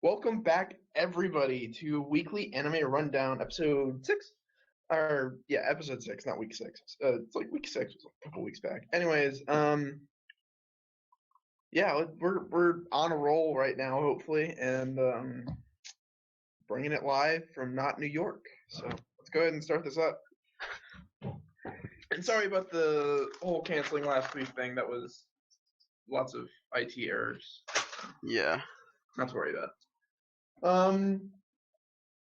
Welcome back, everybody, to Weekly Anime Rundown, episode 6. Or, yeah, episode 6, not week 6. It's like week 6 was like a couple weeks back. Anyways, yeah, we're on a roll right now, hopefully, and bringing it live from not New York. So let's go ahead and start this up. And sorry about the whole canceling last week thing. That was lots of IT errors. Yeah. Not to worry about. All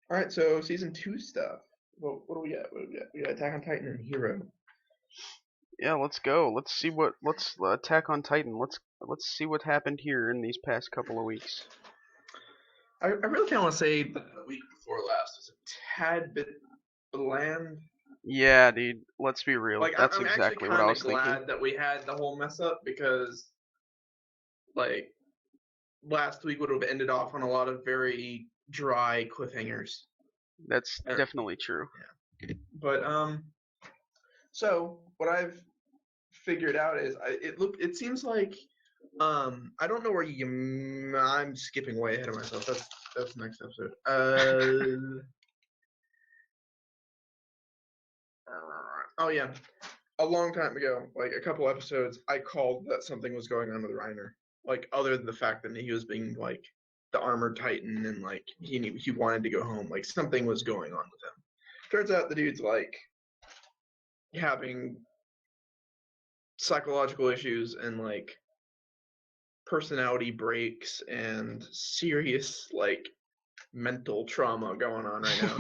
right, so season 2 stuff. What do we got? We got Attack on Titan and Hero. Yeah, let's go. Let's Attack on Titan. Let's see what happened here in these past couple of weeks. I really kind of want to say the week before last was a tad bit bland. Yeah, dude. Let's be real. Like That's I'm actually exactly what I kind was of thinking. glad that we had the whole mess up because like last week would have ended off on a lot of very dry cliffhangers. That's definitely true. Yeah. But so what I've figured out is it seems like I don't know where I'm skipping way ahead of myself. That's the next episode. Oh yeah, a long time ago, like a couple episodes, I called that something was going on with Reiner. Like other than the fact that he was being like the armored titan and like he wanted to go home, like something was going on with him. Turns out the dude's like having psychological issues and like personality breaks and serious like mental trauma going on right now.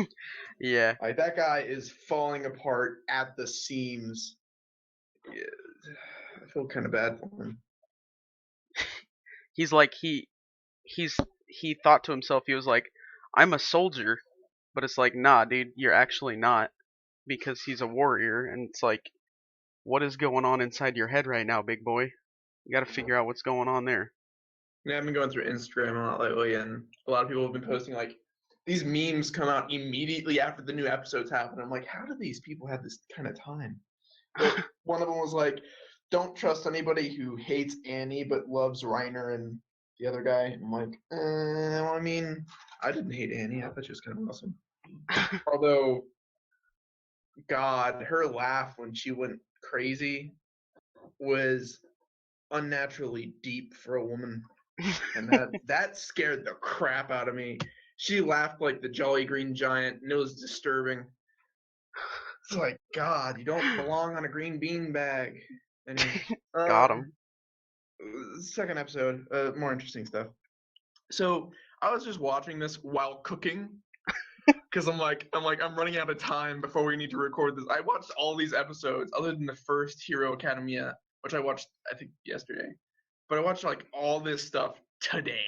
Yeah. Like that guy is falling apart at the seams. Yeah, I feel kind of bad for him. He's like he thought to himself, he was like, I'm a soldier, but it's like, nah, dude, you're actually not, because he's a warrior, and it's like, what is going on inside your head right now, big boy? You got to figure out what's going on there. Yeah, I've been going through Instagram a lot lately, and a lot of people have been posting like these memes come out immediately after the new episodes happen. I'm like, how do these people have this kind of time? But one of them was like, don't trust anybody who hates Annie but loves Reiner and the other guy. I'm like, well, I mean, I didn't hate Annie. I thought she was kind of awesome. Although, God, her laugh when she went crazy was unnaturally deep for a woman. And that scared the crap out of me. She laughed like the Jolly Green Giant, and it was disturbing. It's like, God, you don't belong on a green bean bag. Anyway, Got him. second episode, more interesting stuff. So I was just watching this while cooking because I'm running out of time before we need to record this. I watched all these episodes other than the first Hero Academia, which I watched I think yesterday, but I watched like all this stuff today.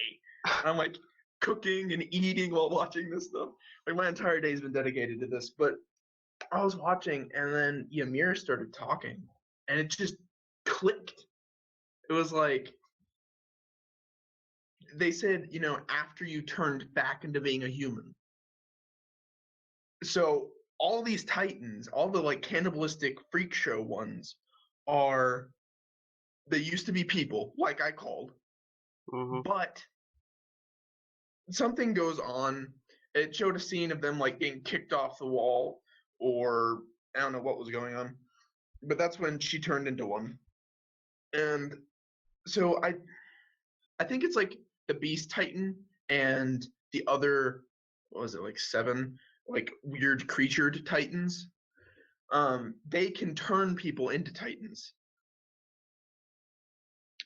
I'm like cooking and eating while watching this stuff. Like my entire day's been dedicated to this. But I was watching, and then Ymir started talking, and it just clicked. It was like they said, after you turned back into being a human. So all these titans, all the like cannibalistic freak show ones, they used to be people, like I called, but something goes on. It showed a scene of them like getting kicked off the wall, or I don't know what was going on, but that's when she turned into one. And so I think it's like the Beast Titan and the other, what was it, like 7 like weird creatured titans. They can turn people into titans,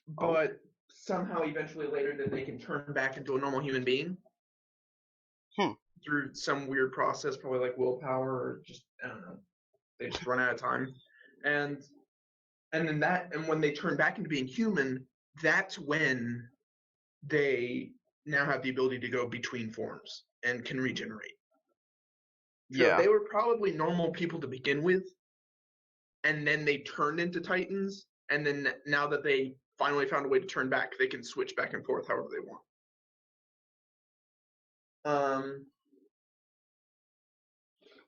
but somehow eventually later that they can turn back into a normal human being through some weird process, probably like willpower or just I don't know. They just run out of time, and and when they turn back into being human, that's when they now have the ability to go between forms and can regenerate. So Yeah. they were probably normal people to begin with, and then they turned into titans, and then now that they finally found a way to turn back, they can switch back and forth however they want.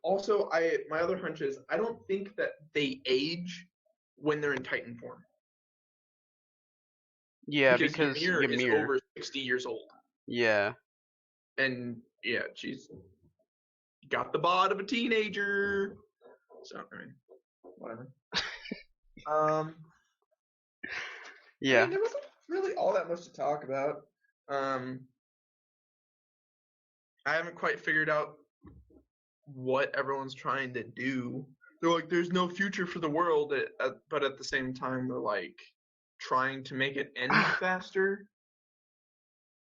Also, my other hunch is I don't think that they age when they're in Titan form. Yeah, Because because Ymir is Ymir. over 60 years old. Yeah. And yeah, she's got the bod of a teenager. So I mean, whatever. Yeah. I mean, there wasn't really all that much to talk about. I haven't quite figured out what everyone's trying to do. They're like, there's no future for the world, but at the same time, they're like trying to make it end faster.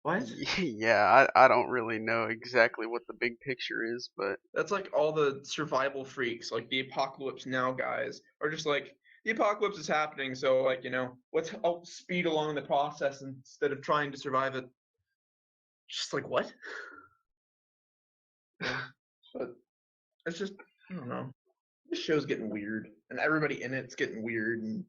What? Yeah, I don't really know exactly what the big picture is, but That's like all the survival freaks, like the apocalypse now guys, are just like, the apocalypse is happening, so like, let's help speed along the process instead of trying to survive it. Just like, what? Yeah. But it's just, I don't know. This show's getting weird, and everybody in it's getting weird, and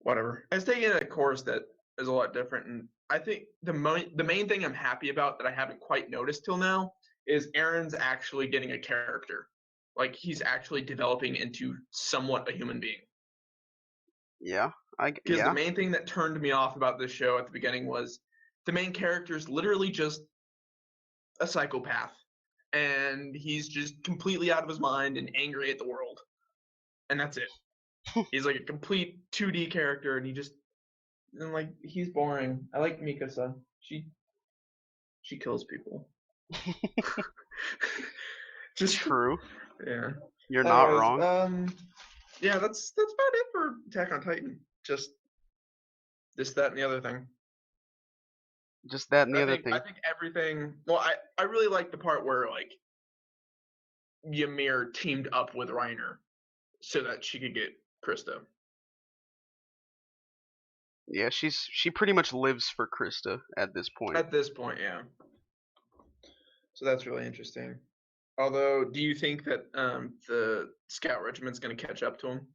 whatever. It's taking a course that is a lot different, and I think the main thing I'm happy about that I haven't quite noticed till now is Aaron's actually getting a character. Like, he's actually developing into somewhat a human being. yeah, Because the main thing that turned me off about this show at the beginning was the main character is literally just a psychopath. And he's just completely out of his mind and angry at the world. And that's it. He's like a complete 2D character, and he's boring. I like Mikasa. She kills people. Just true. Yeah. You're not wrong. Yeah, that's about it for Attack on Titan. Just this, that, and the other thing. Just that and the other thing. I think everything. Well, I really like the part where like Ymir teamed up with Reiner so that she could get Krista. Yeah, she pretty much lives for Krista at this point. At this point, yeah. So that's really interesting. Although, do you think that the scout regiment's going to catch up to him?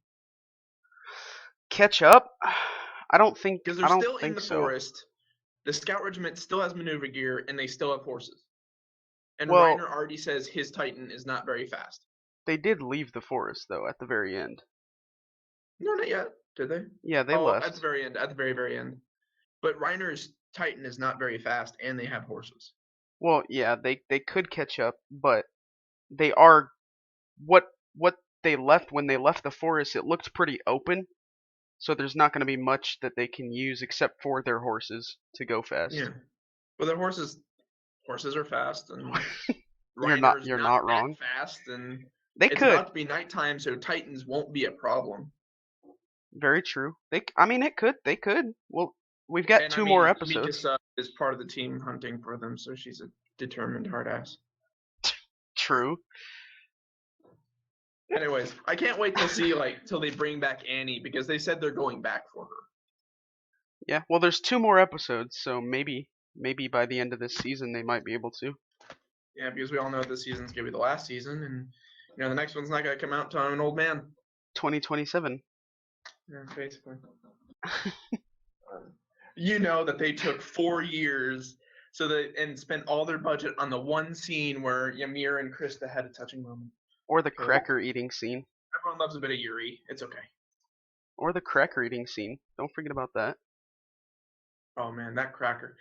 Catch up? I don't think. Because they're still in the forest. The scout regiment still has maneuver gear, and they still have horses. And Reiner already says his Titan is not very fast. They did leave the forest though at the very end. No, not yet. Did they? Yeah, they left at the very end. At the very, very end. But Reiner's Titan is not very fast, and they have horses. Well, yeah, they could catch up, but they are what they left when they left the forest. It looked pretty open, so there's not going to be much that they can use except for their horses to go fast. Yeah, well, their horses are fast, and you're not wrong. Fast, and it's about to be nighttime, so Titans won't be a problem. Very true. They could. Well, we've got two more episodes. Mikasa is part of the team hunting for them, so she's a determined hard ass. True. Anyways, I can't wait to see till they bring back Annie, because they said they're going back for her. Yeah, well, there's two more episodes, so maybe by the end of this season they might be able to. Yeah, because we all know this season's gonna be the last season, and the next one's not gonna come out until I'm an old man. 2027. Yeah, basically. You know that they took 4 years and spent all their budget on the one scene where Ymir and Krista had a touching moment. Or the cracker eating scene. Everyone loves a bit of Yuri. It's okay. Or the cracker eating scene. Don't forget about that. Oh man, that cracker.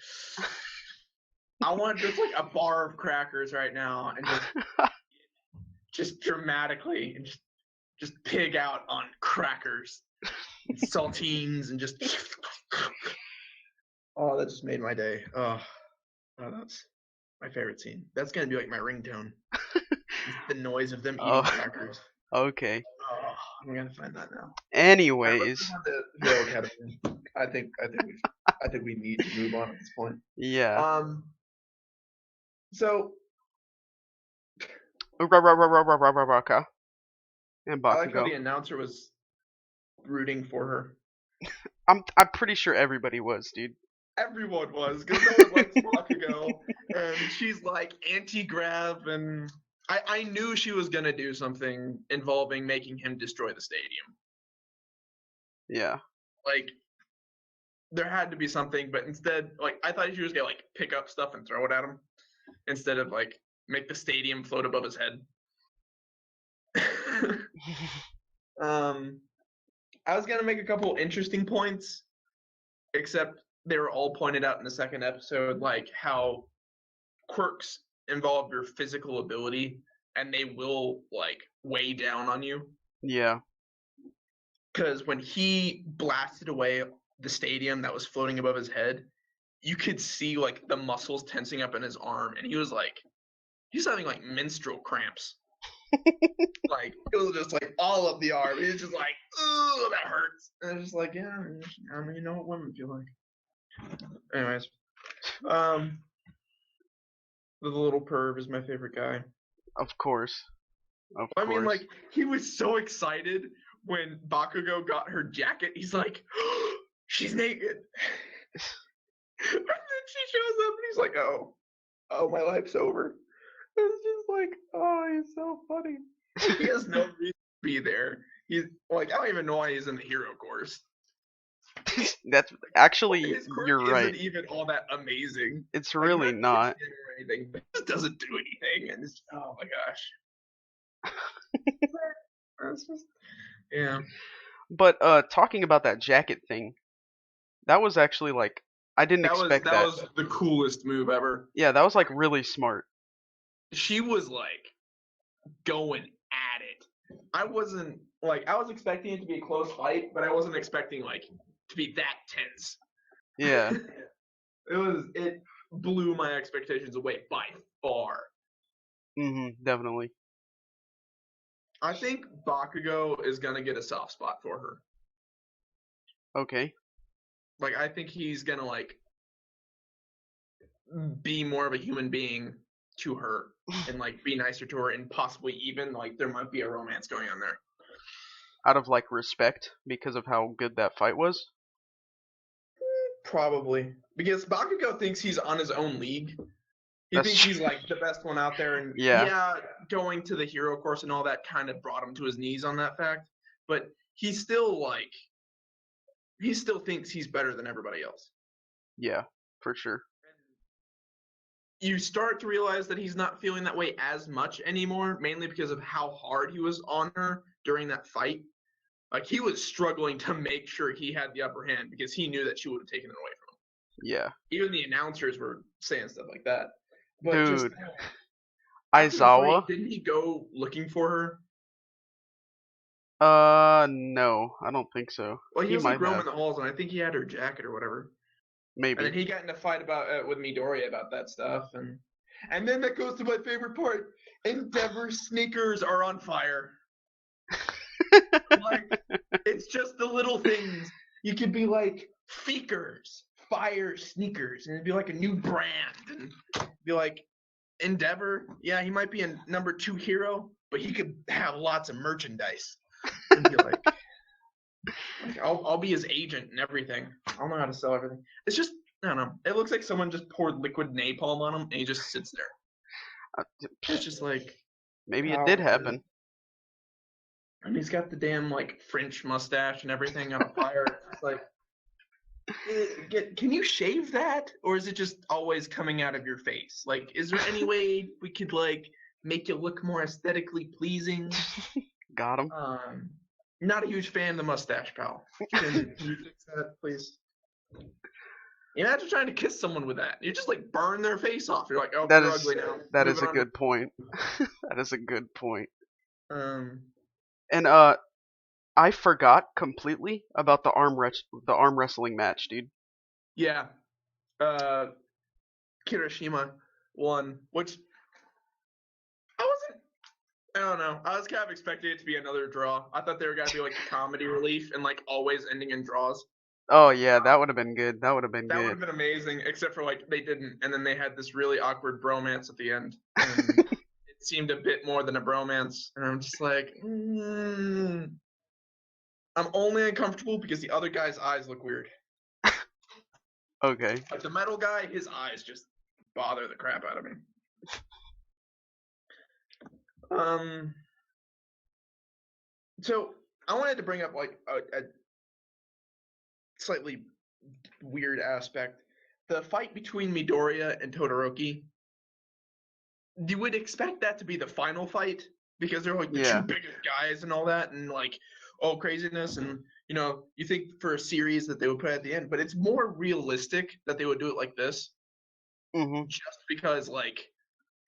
I want just a bar of crackers right now, and just dramatically, and just pig out on crackers, and saltines, and just. Oh, that just made my day. Oh, that's my favorite scene. That's gonna be like my ringtone. The noise of them eating crackers. Okay. Oh, I'm gonna find that now. Anyways. I think we need to move on at this point. Yeah. So. And I like how the announcer was rooting for her. I'm pretty sure everybody was, dude. Everyone was, because no one likes Bakugo, and she's like anti-grav, and I knew she was gonna do something involving making him destroy the stadium. Yeah. There had to be something, but instead, I thought she was gonna pick up stuff and throw it at him, instead of make the stadium float above his head. I was gonna make a couple interesting points, except they were all pointed out in the second episode, like how quirks involve your physical ability, and they will like weigh down on you. Yeah. Because when he blasted away the stadium that was floating above his head, you could see like the muscles tensing up in his arm, and he's having like menstrual cramps. Like it was just like all up the arm. He was just like, "Ooh, that hurts." And it's just like, yeah, I mean, you know what women feel like. Anyways, the little perv is my favorite guy. Of course. I mean, like he was so excited when Bakugo got her jacket. He's like, oh, she's naked. And then she shows up and he's like, oh, my life's over. It's just like, oh, he's so funny. He has no reason to be there. He's like, I don't even know why he's in the hero course. That's actually, His quirk you're right. Isn't even all that amazing. It's really not. Or anything, but it just doesn't do anything, and it's oh my gosh. It's just, yeah. But talking about that jacket thing, that was actually like I didn't expect that. That was the coolest move ever. Yeah, that was like really smart. She was like going at it. I was expecting it to be a close fight, but I wasn't expecting like to be that tense. Yeah. It blew my expectations away by far. Definitely. I think Bakugo is gonna get a soft spot for her. Okay. Like I think he's gonna like be more of a human being to her and like be nicer to her, and possibly even like there might be a romance going on there. Out of like respect because of how good that fight was? Probably. Because Bakugo thinks he's on his own league. He thinks he's like the best one out there, and yeah, going to the hero course and all that kind of brought him to his knees on that fact. But he still thinks he's better than everybody else. Yeah, for sure. You start to realize that he's not feeling that way as much anymore, mainly because of how hard he was on her during that fight. Like he was struggling to make sure he had the upper hand because he knew that she would have taken it away from him. Yeah. Even the announcers were saying stuff like that. But dude, just, Aizawa? Didn't he go looking for her? No, I don't think so. Well, he was like roaming the halls, and I think he had her jacket or whatever. Maybe. And then he got in a fight with Midoriya about that stuff, and then that goes to my favorite part. Endeavor sneakers are on fire. Like it's just the little things. You could be like Feekers, fire sneakers, and it'd be like a new brand, and be like Endeavor. Yeah, he might be a number 2 hero, but he could have lots of merchandise. And be like I'll be his agent and everything. I'll know how to sell everything. It's just I don't know. It looks like someone just poured liquid napalm on him, and he just sits there. It's just like maybe it did happen. And he's got the damn like French mustache and everything on fire. It's like, can you shave that, or is it just always coming out of your face? Like, is there any way we could like make you look more aesthetically pleasing? Got him. Not a huge fan of the mustache, pal. Can you fix that, please? Imagine trying to kiss someone with that. You just like burn their face off. You're like, oh, they're ugly now. That is a good point. That is a good point. And I forgot completely about the arm wrestling match, dude. Yeah. Kirishima won, which I don't know. I was kind of expecting it to be another draw. I thought they were gonna be like a comedy relief and like always ending in draws. Oh yeah, that would have been good. That would have been good. That would have been amazing, except for like they didn't, and then they had this really awkward bromance at the end. And it seemed a bit more than a bromance, and I'm just like, I'm only uncomfortable because the other guy's eyes look weird. Okay. Like the metal guy, his eyes just bother the crap out of me. So I wanted to bring up like a slightly weird aspect. The fight between Midoriya and Todoroki. You would expect that to be the final fight because they're like the two biggest guys and all that, and like all craziness, and you know, you think for a series that they would put at the end, but it's more realistic that they would do it like this. Mhm. just because like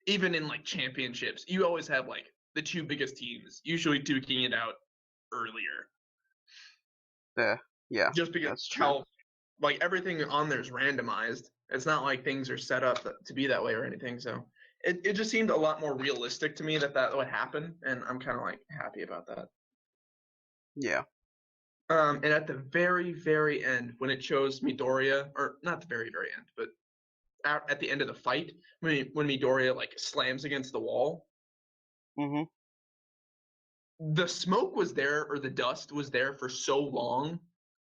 even in like championships, you always have like the two biggest teams usually duking it out earlier. Yeah. Just because That's true. how like everything on there is randomized. It's not like things are set up to be that way or anything. So it just seemed a lot more realistic to me that would happen, and I'm kind of like happy about that. Yeah. And at the very, very end, when it shows Midoriya, or not the very, very end, but at the end of the fight, when Midoriya like slams against the wall, Mhm. the smoke was there or the dust was there for so long,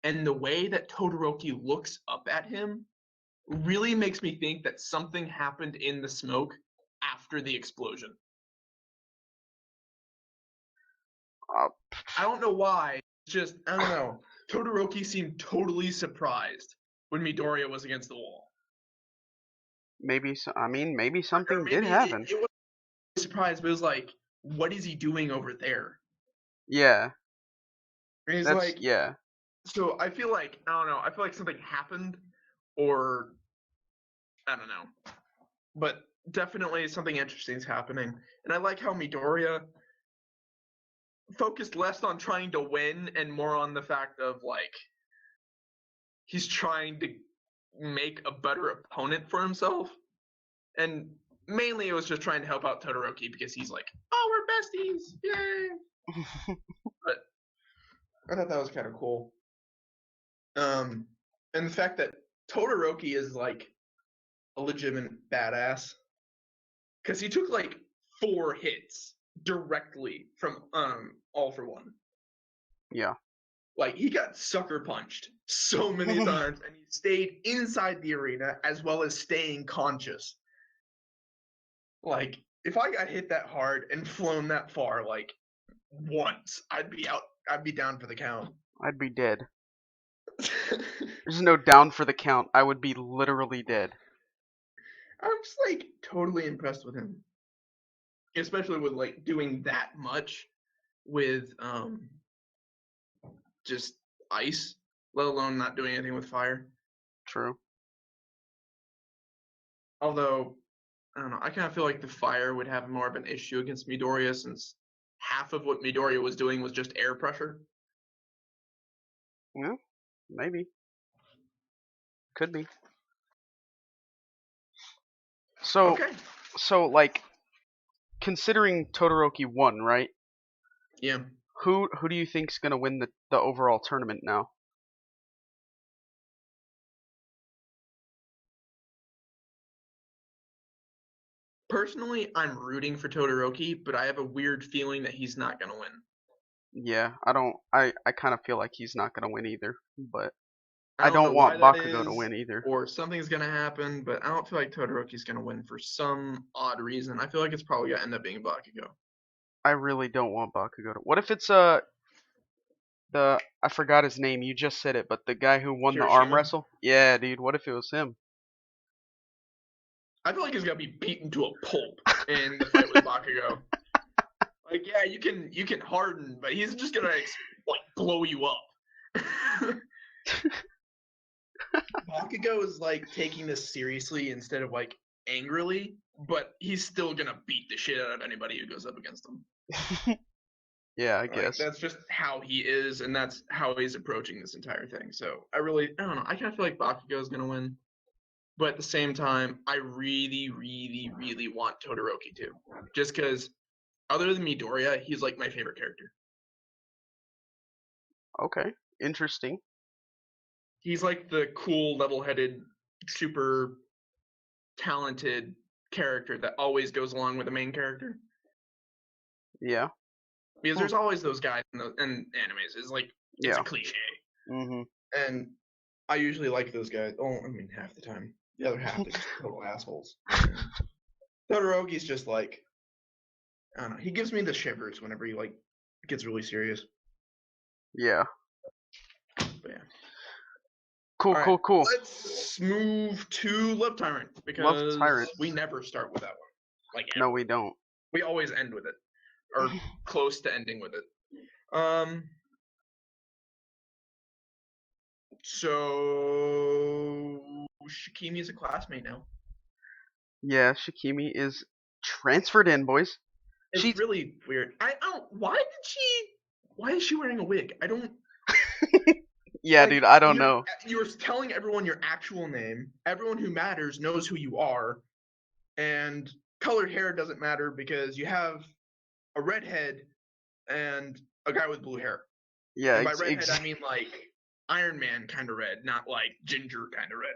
and the way that Todoroki looks up at him really makes me think that something happened in the smoke after the explosion. Uh, I don't know why. Just I don't know. Todoroki seemed totally surprised when Midoriya was against the wall. maybe. I mean, maybe Or something did maybe happen. it wasn't surprised, but it was like, what is he doing over there? Yeah. And he's That's like, yeah. so I feel like I don't know. I feel like something happened, or I don't know. But definitely something interesting is happening, and I like how Midoriya focused less on trying to win and more on the fact of like he's trying to make a better opponent for himself. And mainly it was just trying to help out Todoroki because he's like, oh, we're besties. Yay. But I thought that was kind of cool. And the fact that Todoroki is like a legitimate badass because he took like 4 hits directly from All for One. Yeah. Like he got sucker punched so many times, and he stayed inside the arena as well as staying conscious. Like if I got hit that hard and flown that far, like once, I'd be out. I'd be down for the count. I'd be dead. There's no down for the count. I would be literally dead. I'm just like totally impressed with him, especially with like doing that much with just ice, let alone not doing anything with fire. True. Although I don't know, I kind of feel like the fire would have more of an issue against Midoriya since half of what Midoriya was doing was just air pressure. Yeah. Maybe. Could be. So Okay. like considering Todoroki won, right? Yeah. Who do you think's gonna win the overall tournament now? Personally, I'm rooting for Todoroki, but I have a weird feeling that he's not going to win. Yeah, I don't. I kind of feel like he's not gonna win either, but I I don't know don't why want that Bakugo to is, win either. or something's going to happen, but I don't feel like Todoroki's going to win for some odd reason. I feel like it's probably going to end up being Bakugo. I really don't want Bakugo to. What if it's the I forgot his name. You just said it, but the guy who won the arm Hiroshima? wrestle. Yeah, dude. What if it was him? I feel like he's going to be beaten to a pulp in the fight with Bakugo. Like, yeah, you can harden, but he's just going to like blow you up. Bakugo is like taking this seriously instead of like angrily, but he's still gonna beat the shit out of anybody who goes up against him. Yeah, I Like guess. that's just how he is, and that's how he's approaching this entire thing. So I don't know. I kind of feel like Bakugo is gonna win, but at the same time, I really, really, really want Todoroki to, just because other than Midoriya, he's like my favorite character. Okay, interesting. He's like the cool, level-headed, super talented character that always goes along with the main character. Yeah. Because there's always those guys in animes. It's like it's Yeah. a cliche, Mhm. and I usually like those guys. Oh, I mean half the time. The other half they're just total assholes. Todoroki's just like I don't know. He gives me the shivers whenever he like gets really serious. Yeah. But yeah. Cool, All right, cool, cool. let's move to Love Tyrant Love because Tyrant. we never start with that one. Like No, ever. we don't. We always end with it, or close to ending with it. So Shikimi's a classmate now. Yeah, Shikimi is transferred in, boys. It's She's really weird. I don't. Why did she? Why is she wearing a wig? I don't yeah, like. dude. I don't know. You're telling everyone your actual name. Everyone who matters knows who you are, and colored hair doesn't matter because you have a redhead and a guy with blue hair. Yeah, And by redhead I mean like Iron Man kind of red, not like ginger kind of red.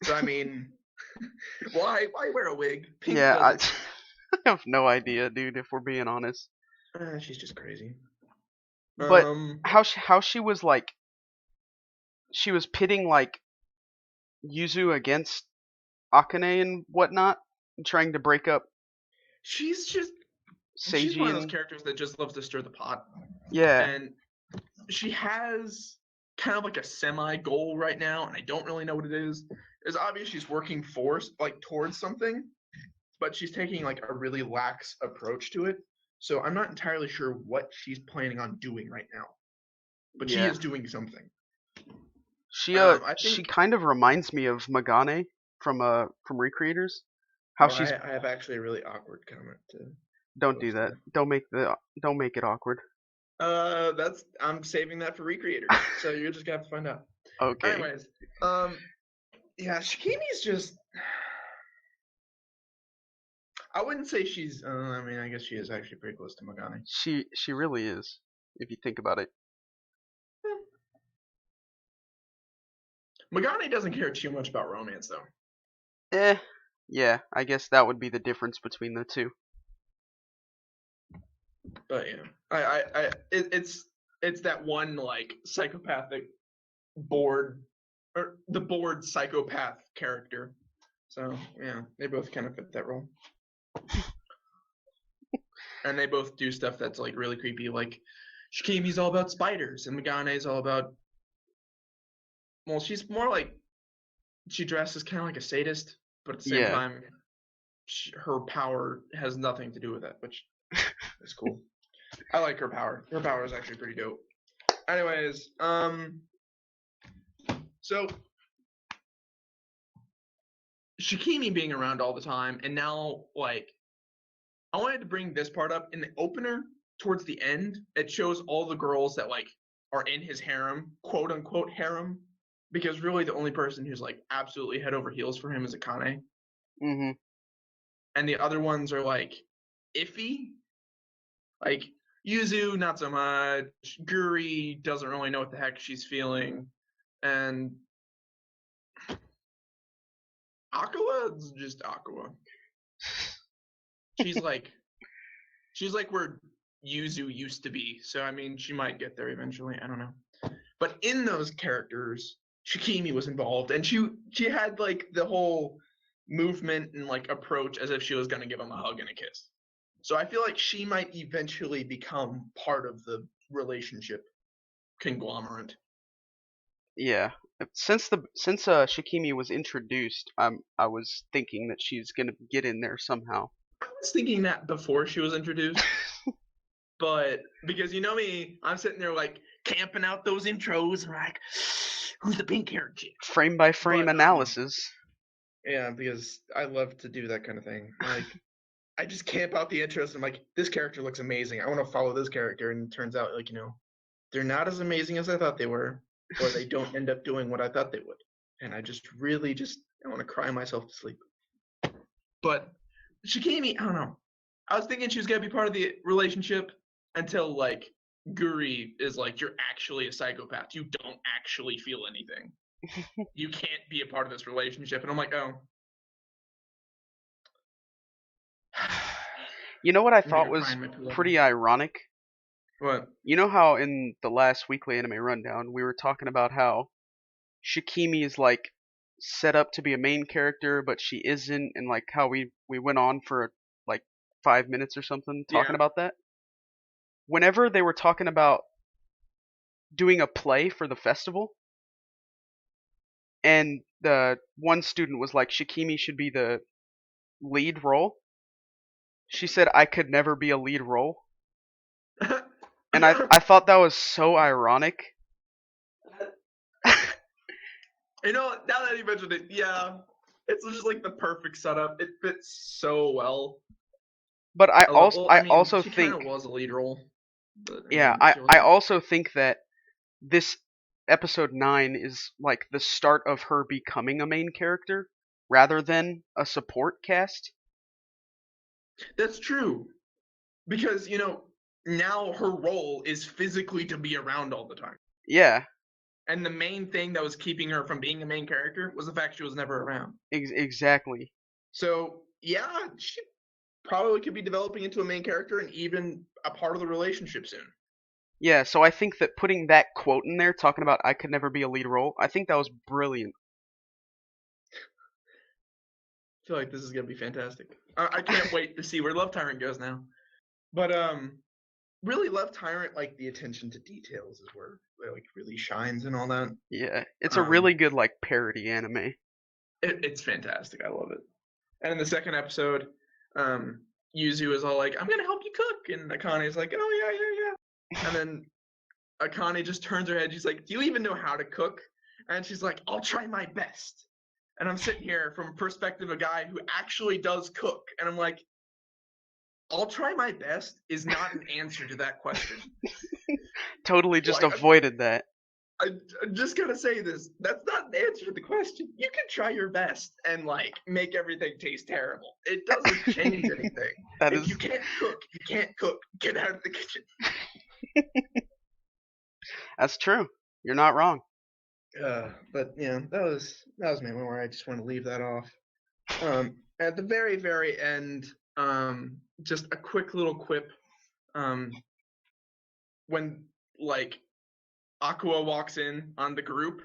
So I mean, why wear a wig? Pink yeah. I, doesn't. I have no idea, dude. If we're being honest, She's just crazy. but Um, how she was like she was pitting like Yuzu against Akane and whatnot, and trying to break up she's just she's Seiji one of those and characters that just loves to stir the pot, yeah, and she has kind of like a semi goal right now, and I don't really know what it is. It's obvious she's working towards something, but she's taking like a really lax approach to it. So I'm not entirely sure what she's planning on doing right now, but she yeah. is doing something. I She think. kind of reminds me of Magane from Recreators. How Oh, she's I have actually a really awkward comment to don't do post that. here. Don't make it awkward. I'm saving that for Recreators, so you're just gonna have to find out. Okay. Anyways, yeah, Shikimi's just. I wouldn't say she's. I mean, I guess she is actually pretty close to Magane. She really is, if you think about it. Magane doesn't care too much about romance, though. Eh, yeah, I guess that would be the difference between the two. But yeah, it's that one like psychopathic bored or the bored psychopath character. So yeah, they both kind of fit that role, and they both do stuff that's like really creepy. Like Shikimi's all about spiders, and Magane's all about. Well, she's more like she dresses kind of like a sadist, but at the same Yeah. time, her power has nothing to do with it, which is cool. I like her power. Her power is actually pretty dope. Anyways, so Shikimi being around all the time, and now like I wanted to bring this part up in the opener towards the end. It shows all the girls that like are in his harem, quote unquote harem, because really the only person who's like absolutely head over heels for him is Akane, Mhm. and the other ones are like iffy. Like Yuzu, not so much. Guri doesn't really know what the heck she's feeling, and Aqua's just Aqua. She's like where Yuzu used to be. So I mean, she might get there eventually. I don't know. But in those characters, Shikimi was involved, and she had like the whole movement and like approach as if she was gonna give him a hug and a kiss. So I feel like she might eventually become part of the relationship conglomerate. Yeah. Since Shikimi was introduced, I was thinking that she's gonna get in there somehow. I was thinking that before she was introduced, but because you know me, I'm sitting there like camping out those intros and like, who's the pink hair chick? Frame by frame But analysis. yeah, because I love to do that kind of thing. Like I just camp out the intros and I'm like, this character looks amazing. I want to follow this character, and it turns out like they're not as amazing as I thought they were, or they don't end up doing what I thought they would, and I just really just I want to cry myself to sleep. But Shikimi, I don't know. I was thinking she was gonna be part of the relationship until like Guri is like, you're actually a psychopath. You don't actually feel anything. You can't be a part of this relationship. And I'm like, oh. You know what I I'm gonna thought go was cry in my pillow. pretty ironic? What? You know how in the last weekly anime rundown we were talking about how Shikimi is like set up to be a main character, but she isn't, and like how we went on for like 5 minutes or something talking Yeah. about that. Whenever they were talking about doing a play for the festival, and the one student was like Shikimi should be the lead role, she said I could never be a lead role, and I thought that was so ironic. Now that you mentioned it, yeah, It's just like the perfect setup. It fits so well. But I also she think kind of was a lead role. But, yeah, I also think that this episode 9 is like the start of her becoming a main character rather than a support cast. That's true. Because, now her role is physically to be around all the time. Yeah. And the main thing that was keeping her from being a main character was the fact she was never around. Exactly. So, yeah, she probably could be developing into a main character and even a part of the relationship soon. Yeah, so I think that putting that quote in there, talking about I could never be a lead role, I think that was brilliant. I feel like this is gonna be fantastic. I can't wait to see where Love Tyrant goes now. But really, Love Tyrant, like the attention to details is where it like really shines and all that. Yeah, it's a really good like parody anime. It's fantastic. I love it. And in the second episode, Yuzu is all like, "I'm gonna help you cook," and Akane's like, "Oh yeah." And then Akane just turns her head. She's like, "Do you even know how to cook?" And she's like, "I'll try my best." And I'm sitting here from a perspective of a guy who actually does cook, and I'm like, "I'll try my best" is not an answer to that question. Totally just avoided that. I'm just gonna say this. That's not an answer to the question. You can try your best and like make everything taste terrible. It doesn't change anything. If you can't cook, you can't cook. Get out of the kitchen. That's true. You're not wrong. But yeah, that was mainly where I just want to leave that off. At the very, very end, just a quick little quip. When like Aqua walks in on the group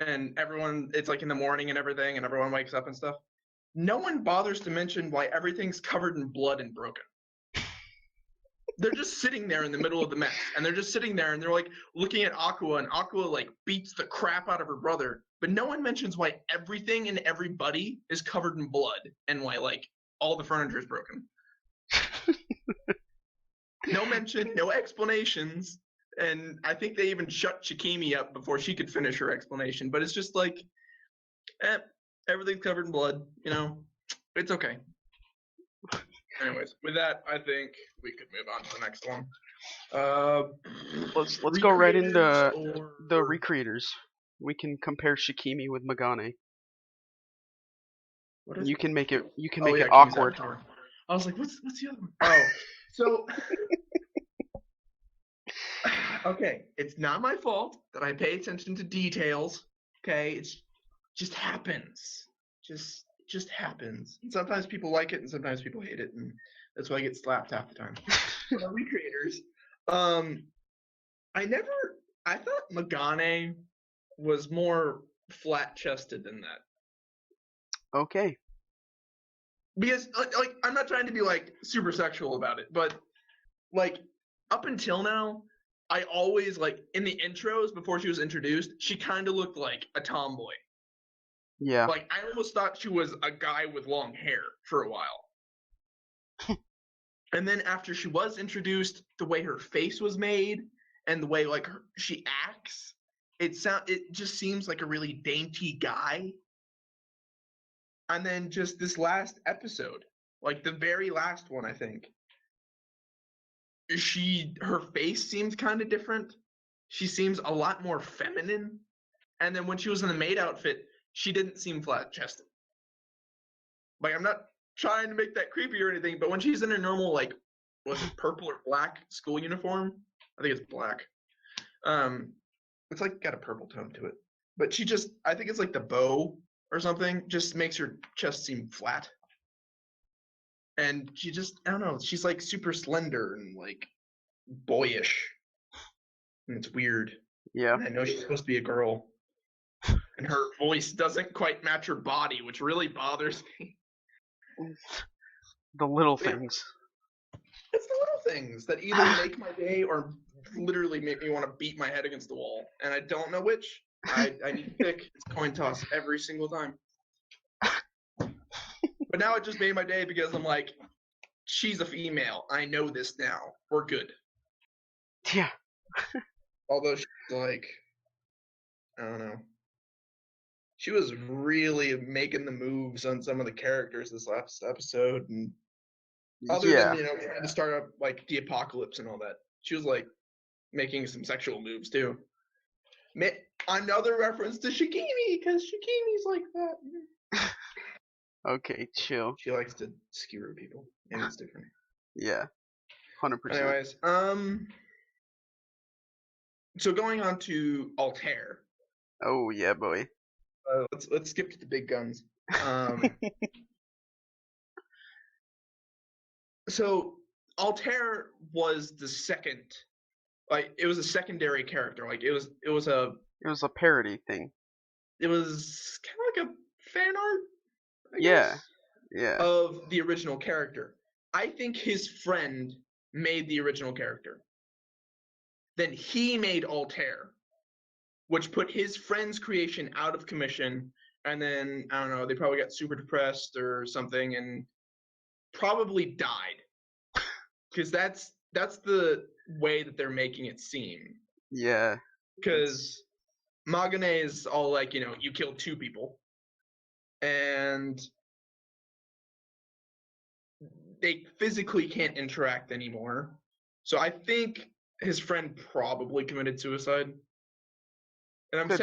and everyone, it's like in the morning and everything, and everyone wakes up and stuff. No one bothers to mention why everything's covered in blood and broken. They're just sitting there in the middle of the mess, and they're just sitting there and they're like looking at Aqua, and Aqua like beats the crap out of her brother, but no one mentions why everything and everybody is covered in blood and why like all the furniture is broken. No mention, no explanations, and I think they even shut Shikimi up before she could finish her explanation, but it's just like, everything's covered in blood, it's okay. Anyways, with that, I think we could move on to the next one. Let's go right into the recreators. We can compare Shikimi with Megane. You can make it awkward. I was like, what's the other one? Oh, so okay, it's not my fault that I pay attention to details. Okay, it just happens. Just happens. And sometimes people like it, and sometimes people hate it, and that's why I get slapped half the time. The recreators. I thought Megane was more flat-chested than that. Okay. Because like I'm not trying to be like super sexual about it, but like up until now, I always like in the intros before she was introduced, she kind of looked like a tomboy. Yeah. Like I almost thought she was a guy with long hair for a while. And then after she was introduced, the way her face was made and the way like she acts, it just seems like a really dainty guy. And then just this last episode, like the very last one, I think, her face seems kind of different. She seems a lot more feminine. And then when she was in the maid outfit, she didn't seem flat-chested. Like, I'm not trying to make that creepy or anything, but when she's in her normal, like, was it purple or black school uniform? I think it's black. It's like got a purple tone to it. But I think it's like the bow or something, just makes her chest seem flat. And I don't know, she's like super slender and like boyish. And it's weird. Yeah. And I know she's supposed to be a girl. And her voice doesn't quite match her body, which really bothers me. The little things. It's the little things that either make my day or literally make me want to beat my head against the wall. And I don't know which. I need to pick. It's coin toss every single time. But now it just made my day because I'm like, she's a female. I know this now. We're good. Yeah. Although she's like, I don't know. she was really making the moves on some of the characters this last episode, and other than Yeah. trying to start up like the apocalypse and all that, she was like making some sexual moves too. Another reference to Shigemi, because Shigemi's like that. Okay, chill. She likes to skewer people. Maybe it's different. Yeah, 100%. Anyways, so going on to Altair. Oh yeah, boy. Let's skip to the big guns. So Altair was the second, like it was a secondary character. Like it was a parody thing. It was kind of like a fan art, I Yeah. guess, Yeah. of the original character. I think his friend made the original character. Then he made Altair, which put his friend's creation out of commission. And then, I don't know, they probably got super depressed or something and probably died. Because that's the way that they're making it seem. Yeah. Because Magane is all like, you killed 2 people. And they physically can't interact anymore. So I think his friend probably committed suicide. And I'm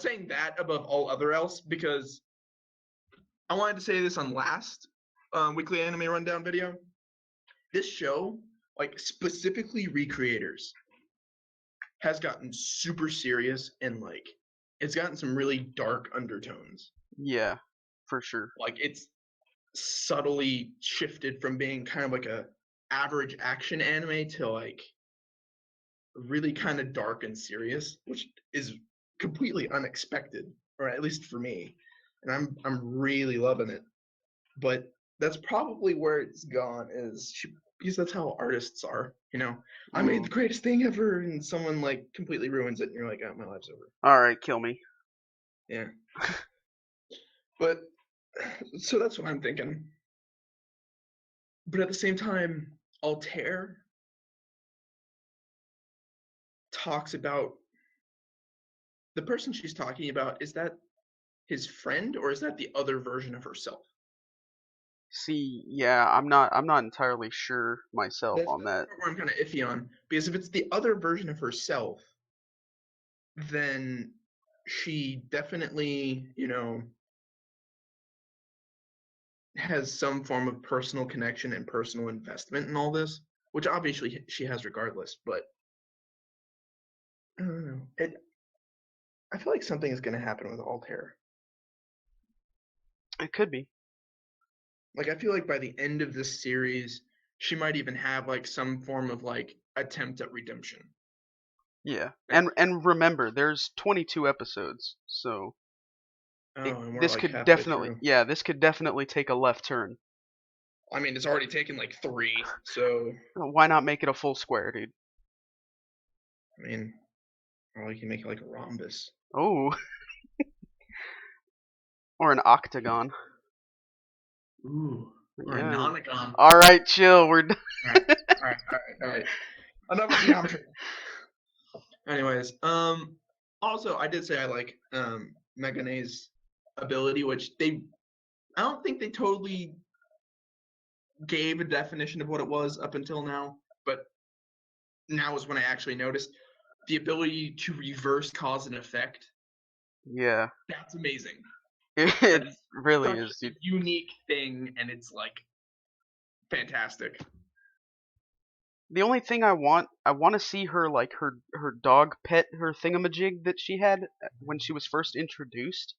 saying that above all other else because I wanted to say this on last weekly anime rundown video. This show, like specifically Recreators, has gotten super serious and like it's gotten some really dark undertones. Yeah, for sure. Like it's subtly shifted from being kind of like a average action anime to like really kind of dark and serious, which is completely unexpected, or at least for me. And I'm really loving it. But that's probably where it's gone because that's how artists are, I made the greatest thing ever and someone like completely ruins it and you're like, oh, my life's over. All right, kill me. Yeah. But so that's what I'm thinking. But at the same time, Altair talks about the person she's talking about. Is that his friend or is that the other version of herself? See, yeah, I'm not entirely sure myself That's on that. where I'm kind of iffy on, because if it's the other version of herself, then she definitely, has some form of personal connection and personal investment in all this, which obviously she has regardless, but I don't know. I feel like something is going to happen with Altair. It could be. Like, I feel like by the end of this series, she might even have like some form of like attempt at redemption. Yeah, and remember, there's 22 episodes, so this like could definitely, through. this could definitely take a left turn. I mean, it's already taken like 3, so why not make it a full square, dude? I mean, or you can make it like a rhombus. Oh, or an octagon. Ooh, or a nonagon. All right, chill. We're done. All right. Enough of geometry. Anyways, also I did say I like Megane's ability, which I don't think they totally gave a definition of what it was up until now, but now is when I actually noticed the ability to reverse cause and effect. Yeah, that's amazing. It really is, dude. Unique thing, and it's like fantastic. The only thing I want to see her like her dog pet, her thingamajig that she had when she was first introduced.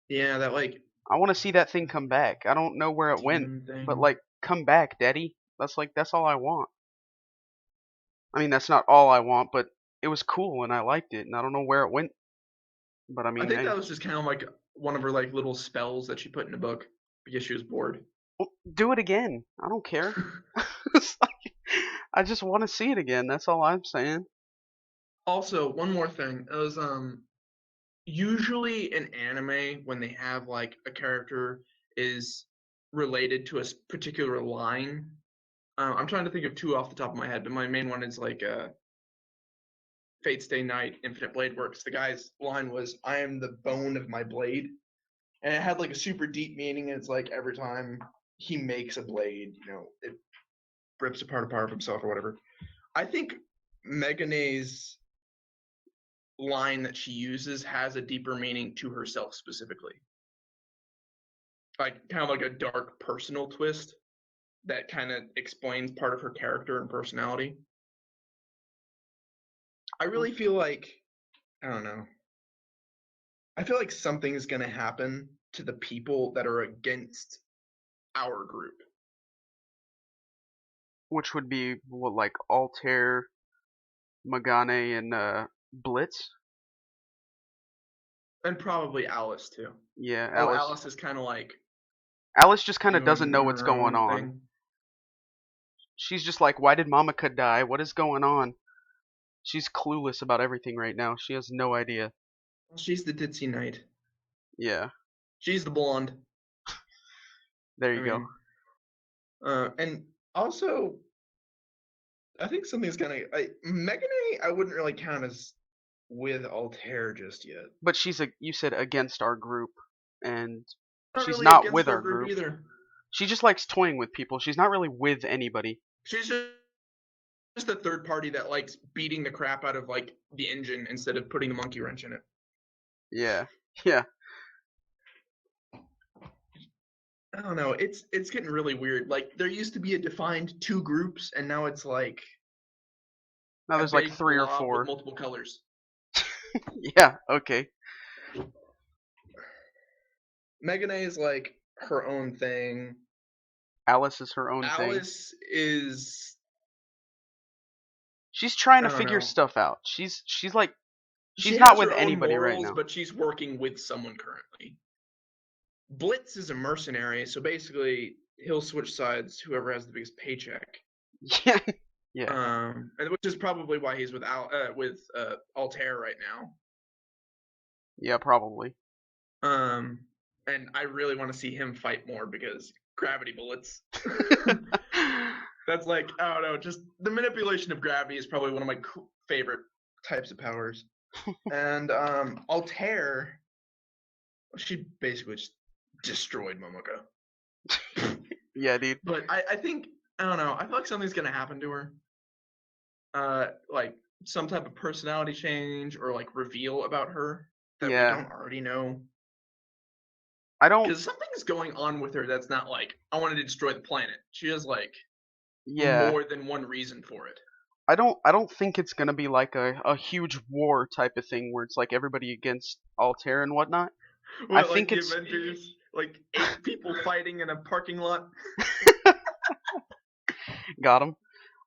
Yeah, that like I want to see that thing come back. I don't know where it went, but like come back, Daddy. That's all I want. I mean, that's not all I want, but it was cool and I liked it, and I don't know where it went. But I mean, I think that was just kind of like one of her like little spells that she put in a book because she was bored. Well, do it again. I don't care. I just want to see it again. That's all I'm saying. Also, one more thing. It was usually in anime when they have like a character is related to a particular line. I'm trying to think of 2 off the top of my head, but my main one is like Fate Stay Night, Infinite Blade Works, the guy's line was, "I am the bone of my blade." And it had like a super deep meaning. It's like every time he makes a blade, it rips apart a part of himself or whatever. I think Megane's line that she uses has a deeper meaning to herself specifically. Like kind of like a dark personal twist that kind of explains part of her character and personality. I really feel like, I don't know. I feel like something is going to happen to the people that are against our group. Which would be what, like Altair, Magane, and Blitz? And probably Alice too. Yeah, Oh, Alice is kind of like Alice just kind of doesn't know doing what's her going own on. thing. She's just like, why did Mamaka die? What is going on? She's clueless about everything right now. She has no idea. Well, she's the ditzy knight. Yeah, She's the blonde. there you go. And also, I think something's gonna. Megane, I wouldn't really count as with Altair just yet. But you said against our group, and Not she's really not against with our our group group. either. She just likes toying with people. She's not really with anybody. She's just a third party that likes beating the crap out of like the engine instead of putting the monkey wrench in it. Yeah, yeah. I don't know. It's getting really weird. Like there used to be a defined two groups, and now it's like Now a there's like big 3 or blob 4. with multiple colors. Yeah, okay. Megane is like her own thing. Alice is her own thing. Alice is. She's trying to I don't figure know. stuff out. She's like She she's not has with her own anybody right morals, now. but she's working with someone currently. Blitz is a mercenary, so basically he'll switch sides whoever has the biggest paycheck. Yeah, yeah. And which is probably why he's with Altair right now. Yeah, probably. And I really want to see him fight more because gravity bullets. That's like, I don't know, just the manipulation of gravity is probably one of my favorite types of powers. And Altair, she basically just destroyed Momoko. Yeah, dude. But I think, I don't know, I feel like something's gonna happen to her. Like some type of personality change or like reveal about her that we don't already know. I don't. Because something's going on with her that's not like, I wanted to destroy the planet. She has like Yeah. more than one reason for it. I don't think it's gonna be like a huge war type of thing where it's like everybody against Altair and whatnot. What, I like think the it's Avengers, like 8 people fighting in a parking lot. got him.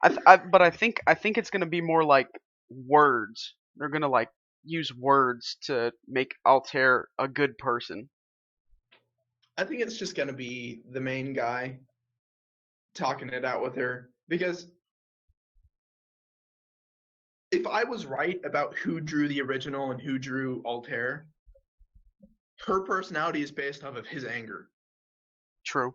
But I think it's gonna be more like words. They're gonna like use words to make Altair a good person. I think it's just gonna be the main guy talking it out with her, because if I was right about who drew the original and who drew Altair, her personality is based off of his anger. True.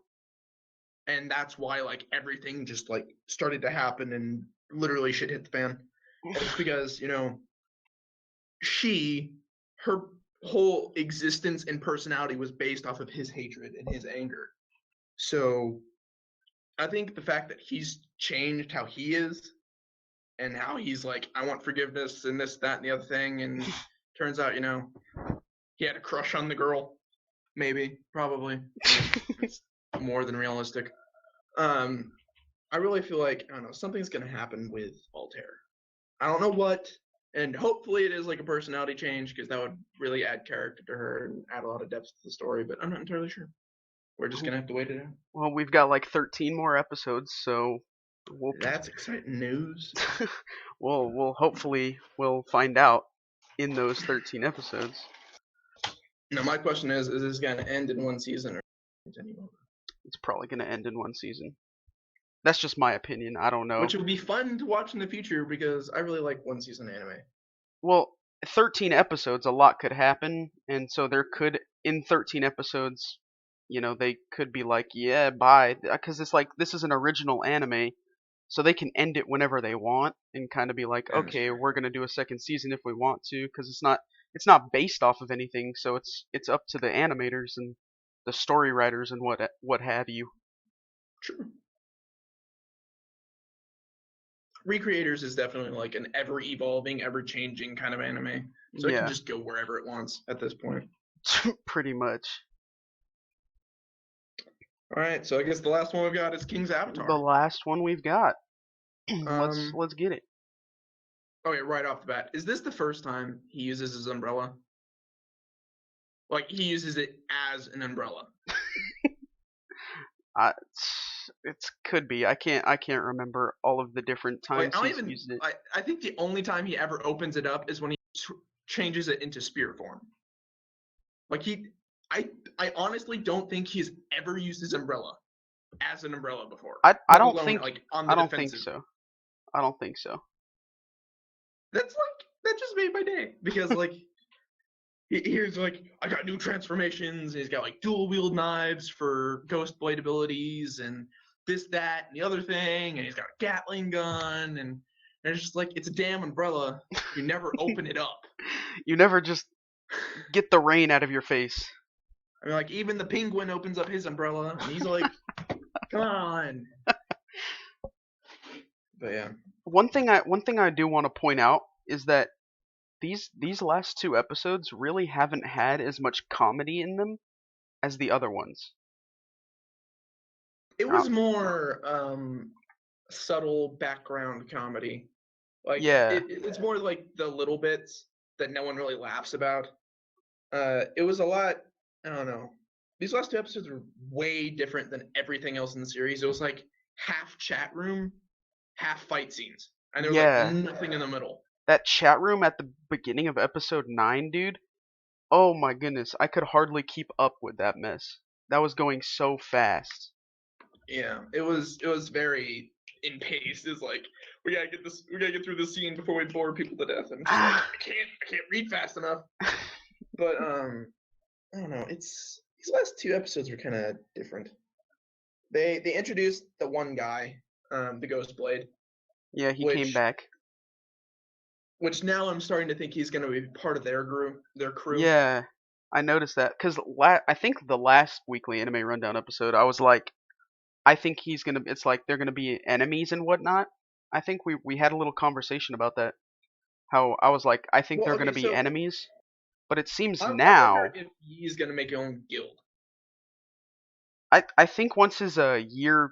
And that's why like everything just like started to happen and literally shit hit the fan. It's because, her whole existence and personality was based off of his hatred and his anger. So I think the fact that he's changed how he is and how he's like, I want forgiveness and this, that, and the other thing, and turns out, he had a crush on the girl. Maybe, probably. It's more than realistic. I really feel like, I don't know, something's gonna happen with Altair. I don't know what, and hopefully it is like a personality change, because that would really add character to her and add a lot of depth to the story, but I'm not entirely sure. We're just gonna have to wait it out. Well, we've got like 13 more episodes, so That's exciting news. we'll hopefully find out in those 13 episodes. Now my question is this gonna end in one season or continue over? It's probably gonna end in one season. That's just my opinion. I don't know. Which would be fun to watch in the future, because I really like one season anime. Well, 13 episodes, a lot could happen, and so there could, in 13 episodes, they could be like, yeah, bye, because it's like, this is an original anime, so they can end it whenever they want and kind of be like, That is okay, true. we're gonna do a second season if we want to, because it's not based off of anything, so it's up to the animators and the story writers and what have you. True. Recreators is definitely like an ever evolving, ever changing kind of anime. So it can Yeah, just go wherever it wants at this point. pretty much. All right, so I guess the last one we've got is King's The Avatar. last one we've got. let's Um, let's get it. okay, right off the bat, is this the first time he uses his umbrella? Like he uses it as an umbrella. It's could be. I can't remember all of the different Like times I don't he's even. used it. I think the only time he ever opens it up is when he changes it into spear form. Like I honestly don't think he's ever used his umbrella as an umbrella before. I Let don't alone think like on I the don't think defensive. so. I don't think so. That just made my day because like here's like I got new transformations. And he's got like dual wield knives for ghost blade abilities and this that and the other thing, and he's got a Gatling gun and it's just like it's a damn umbrella. You never open it up. You never just get the rain out of your face. I mean, like even the penguin opens up his umbrella and he's like, "Come on." But yeah, One thing I do want to point out is that these last two episodes really haven't had as much comedy in them as the other ones. it Uh, was more subtle background comedy. Like yeah, it's more like the little bits that no one really laughs about. It was a lot. I don't know. These last two episodes were way different than everything else in the series. It was like half chat room, half fight scenes, and there was like yeah. nothing in the middle. That chat room at the beginning of episode 9, dude. Oh my goodness, I could hardly keep up with that mess. That was going so fast. Yeah, it was very in pace. It's like we gotta get this, we gotta get through this scene before we bore people to death. And it's just like I can't read fast enough. But I don't know. It's these last two episodes were kind of different. They introduced the one guy, the Ghost Blade, Yeah, he came which back. now I'm starting to think he's going to be part of their group, their crew. Yeah, I noticed that because I think the last weekly anime rundown episode, I was like, I think he's gonna. It's like they're gonna be enemies and whatnot. I think we had a little conversation about that. How I was like, I think Well, they're gonna okay, be so enemies, but it seems I wonder now. if he's going to make his own guild. I think once his year,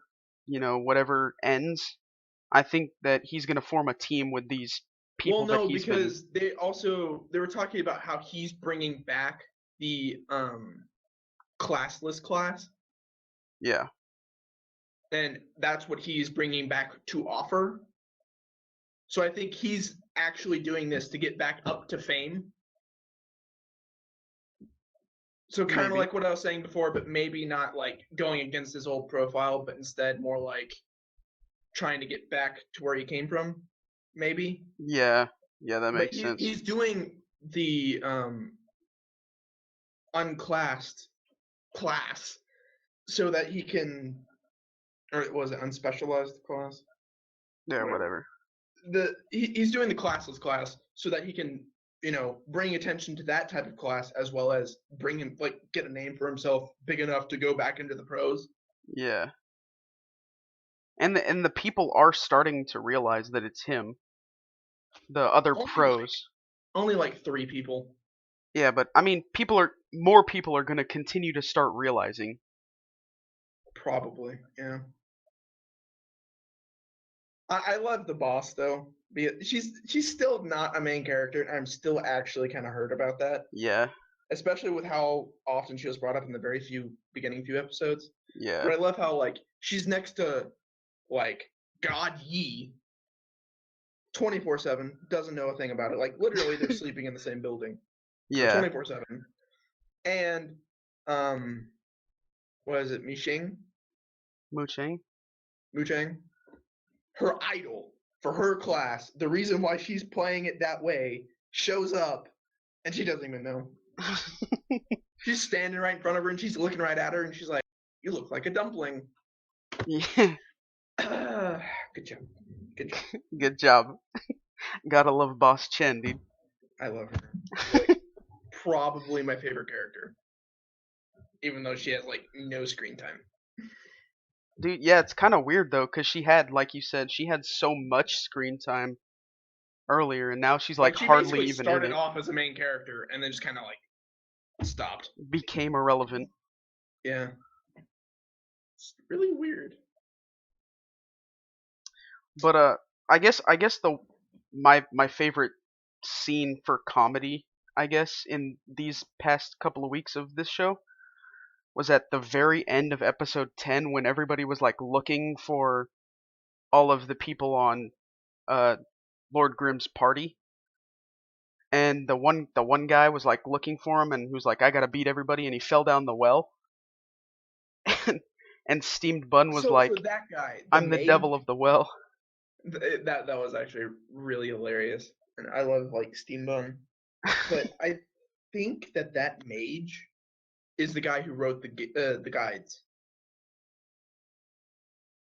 whatever ends, I think that he's gonna form a team with these Well, people that no, he's been. because they were talking about how he's bringing back the classless class, Yeah, and that's what he's bringing back to offer. So I think he's actually doing this to get back up to fame. So kind of maybe. like what I was saying before, but maybe not like going against his old profile, but instead more like trying to get back to where he came from, maybe. Yeah, yeah, that But makes sense. he's doing the unclassed class so that he can, or was it unspecialized class? Yeah, Whatever. whatever. He's doing the classless class so that he can bring attention to that type of class as well as bring him like get a name for himself big enough to go back into the pros. Yeah, and the people are starting to realize that it's him. The other Only like pros. only like 3 people. Yeah, but I mean, more people are gonna continue to start realizing. Probably, yeah. I love the boss though. She's still not a main character, and I'm still actually kind of hurt about that, Yeah, especially with how often she was brought up in the beginning few episodes. yeah, But I love how like she's next to like God Yi 24/7, doesn't know a thing about it. Like literally, they're sleeping in the same building for yeah. 24/7. And what is it, Mishing? Mooching. Muchang? Her idol for her class, the reason why she's playing it that way, shows up and she doesn't even know. She's standing right in front of her and she's looking right at her and she's like, "You look like a dumpling." Yeah, Good job. Good job. Good job. Gotta love Boss Chen, dude. I love her. Like, probably my favorite character, even though she has like no screen time. Dude, yeah, it's kind of weird though, cause she had, like you said, she had so much screen time earlier, and now she's like Like she hardly basically even in started it. off as a main character and then just kind of like stopped. Became irrelevant. Yeah, it's really weird. But I guess the my favorite scene for comedy, I guess, in these past couple of weeks of this show was at the very end of episode 10 when everybody was like looking for all of the people on uh Lord Grimm's party, and the one guy was like looking for him, and he was like, I gotta beat everybody, and he fell down the well. And Steamed Bun was So like, that guy, the I'm the maid, devil of the well. that was actually really hilarious, and I love like Steambone. But I think that mage is the guy who wrote the guides,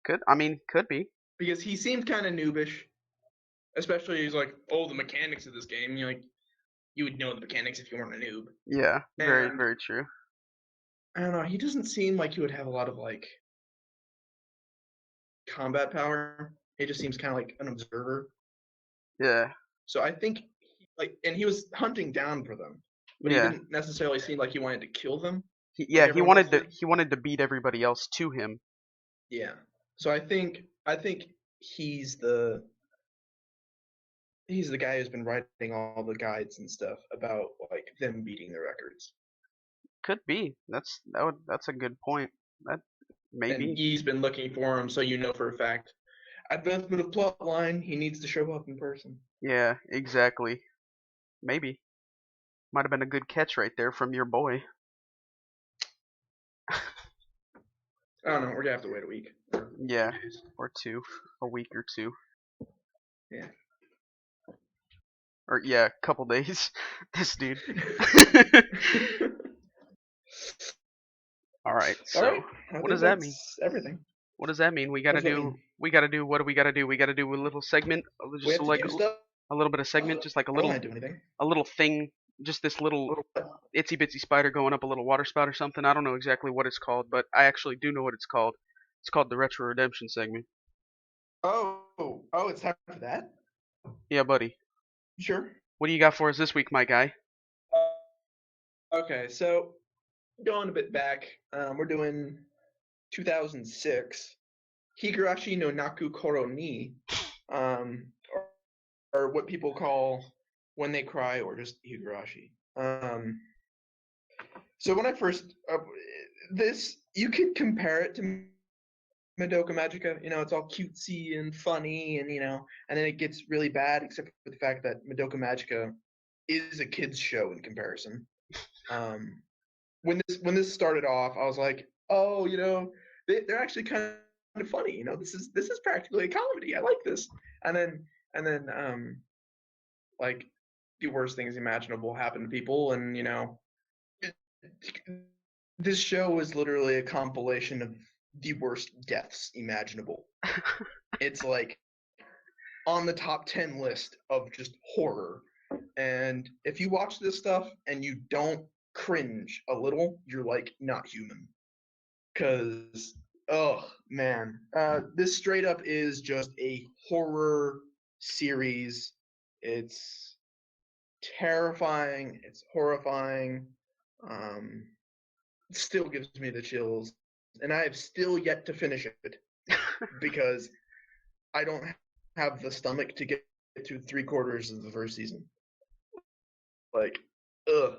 Could be. because he seemed kind of noobish. Especially he's like, oh, the mechanics of this game. You're like, you would know the mechanics if you weren't a noob. Yeah, very, And very true. I don't know, he doesn't seem like he would have a lot of like combat power. He just seems kind of like an observer. Yeah, So I think like, and he was hunting down for them, but he yeah. didn't necessarily seem like he wanted to kill them like Yeah, he everyone else wanted to did. he wanted to beat everybody else to him. Yeah. So I think he's the he's the guy who's been writing all the guides and stuff about like them beating the records. Could be. That's a good point. That And maybe. he's been looking for him, so you know for a fact. Advancement of plot line, he needs to show up in person. Yeah, exactly. Maybe. Might have been a good catch right there from your boy. I don't know. We're gonna have to wait a week or Yeah, 2 days. or two, a week or two, Yeah. or yeah, a couple days. This dude. All right. All So, right. I what think does that mean? that's everything. What does that mean? We What gotta does that do. mean? We gotta do. What do we gotta do? We gotta do a little segment, We just have to like do stuff. a little bit of segment, just like I don't want to do anything. a little thing, just this little itsy bitsy spider going up a little water spout or something. I don't know exactly what it's called, but I actually do know what it's called. It's called the Retro Redemption segment. Oh, it's time for that. Yeah, buddy. Sure. What do you got for us this week, my guy? Okay, so going a bit back, we're doing 2006. Higurashi no Naku Koro ni, um, or what people call When They Cry, or just Higurashi. So when I first this, you could compare it to Madoka Magica. It's all cutesy and funny, and and then it gets really bad, except for the fact that Madoka Magica is a kids show in comparison. When this started off, I was like, oh, they're actually kind of funny. This is practically a comedy. I like this. And then like the worst things imaginable happen to people, and it, this show is literally a compilation of the worst deaths imaginable. It's like on the top 10 list of just horror. And if you watch this stuff and you don't cringe a little, you're like not human. Cause oh man, this straight up is just a horror series. It's terrifying. It's horrifying. Um, it still gives me the chills, and I have still yet to finish it because I don't have the stomach to get through 3/4 of the first season. Like,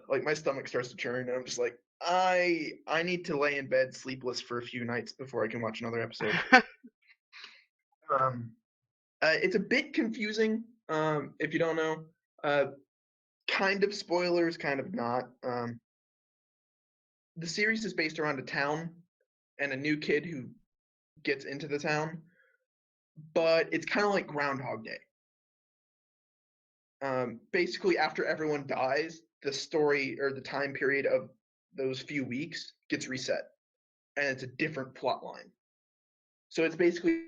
like my stomach starts to churn, and I'm just like, I need to lay in bed sleepless for a few nights before I can watch another episode. um, it's a bit confusing, if you don't know. Kind of spoilers, kind of not. The series is based around a town and a new kid who gets into the town, but it's kind of like Groundhog Day. Basically, after everyone dies, the story or the time period of those few weeks gets reset, and it's a different plot line. So it's basically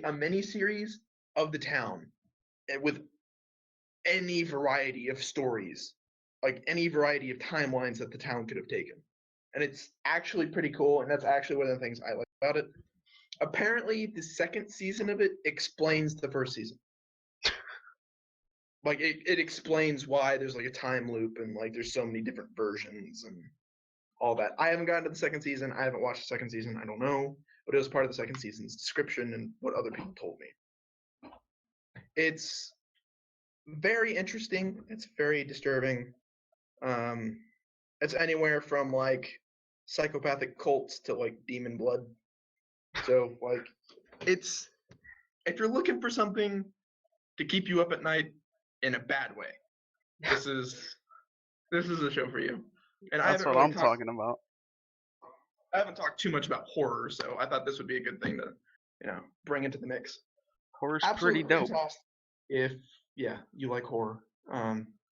a mini series of the town with any variety of stories, like any variety of timelines that the town could have taken. And it's actually pretty cool, and that's actually one of the things I like about it. Apparently, the second season of it explains the first season. Like it explains why there's like a time loop and like there's so many different versions and all that. I haven't gotten to the second season. I haven't watched the second season. I don't know, but it was part of the second season's description and what other people told me. It's very interesting. It's very disturbing. It's anywhere from like psychopathic cults to like demon blood. So like, it's if you're looking for something to keep you up at night in a bad way, this is a show for you. And That's what I'm talking about. I haven't talked too much about horror, so I thought this would be a good thing to, bring into the mix. Horror's Absolutely pretty dope. fantastic if you like horror.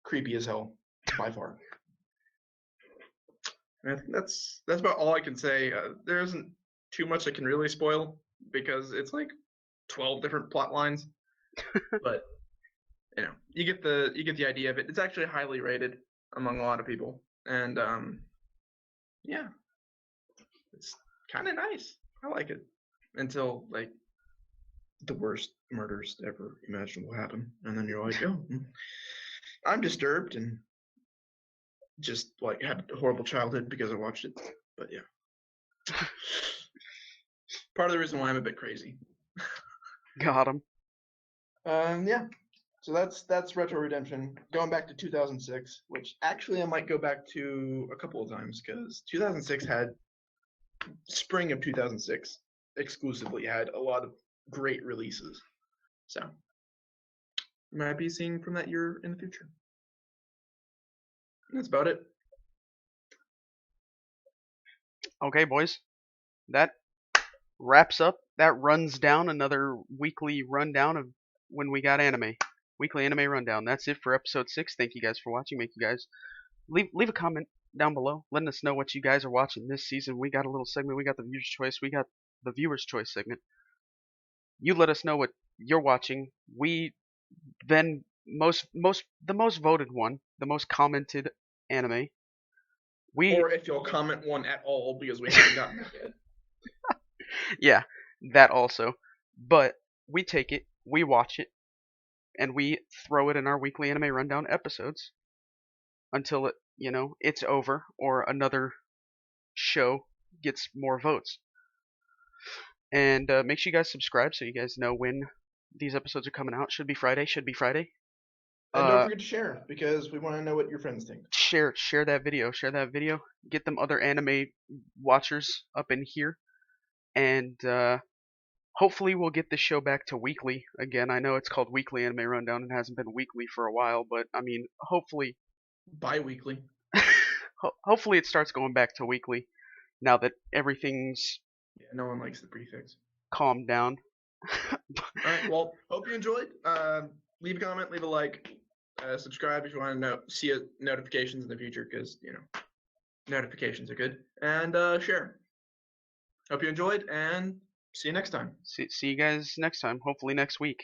Creepy as hell, by far. That's about all I can say. There isn't too much I can really spoil because it's like 12 different plot lines, but you get the idea of it. It's actually highly rated among a lot of people, and it's kind of nice. I like it until like the worst murders ever imaginable happen, and then you're like, oh, I'm disturbed and just like had a horrible childhood because I watched it. But yeah, part of the reason why I'm a bit crazy. Got him. Yeah. So that's Retro Redemption. Going back to 2006, which actually I might go back to a couple of times because 2006 had spring of 2006 exclusively had a lot of great releases. So you might be seeing from that year in the future. And that's about it. Okay, boys. That wraps up. That runs down another weekly rundown of when we got anime. Weekly anime rundown. That's it for episode 6. Thank you guys for watching. Make you guys leave a comment down below, letting us know what you guys are watching this season. We got a little segment. We got the viewer's choice. We got the viewer's choice segment. You let us know what you're watching. We then the most voted one, the most commented anime. Or if you'll comment one at all because we haven't gotten it yet. Yeah, that also. But we take it, we watch it, and we throw it in our weekly anime rundown episodes until it's over or another show gets more votes. And make sure you guys subscribe so you guys know when these episodes are coming out. Should be Friday. And don't forget to share because we want to know what your friends think. Share that video. Get them other anime watchers up in here, and hopefully we'll get this show back to weekly again. I know it's called Weekly Anime Rundown and hasn't been weekly for a while, but I mean, hopefully bi-weekly. Hopefully it starts going back to weekly now that everything's no one likes the prefix. Calmed down. Alright, well, hope you enjoyed. Leave a comment, leave a like, subscribe if you want to see notifications in the future because notifications are good, and share. Hope you enjoyed, and see you next time. See you guys next time, hopefully next week.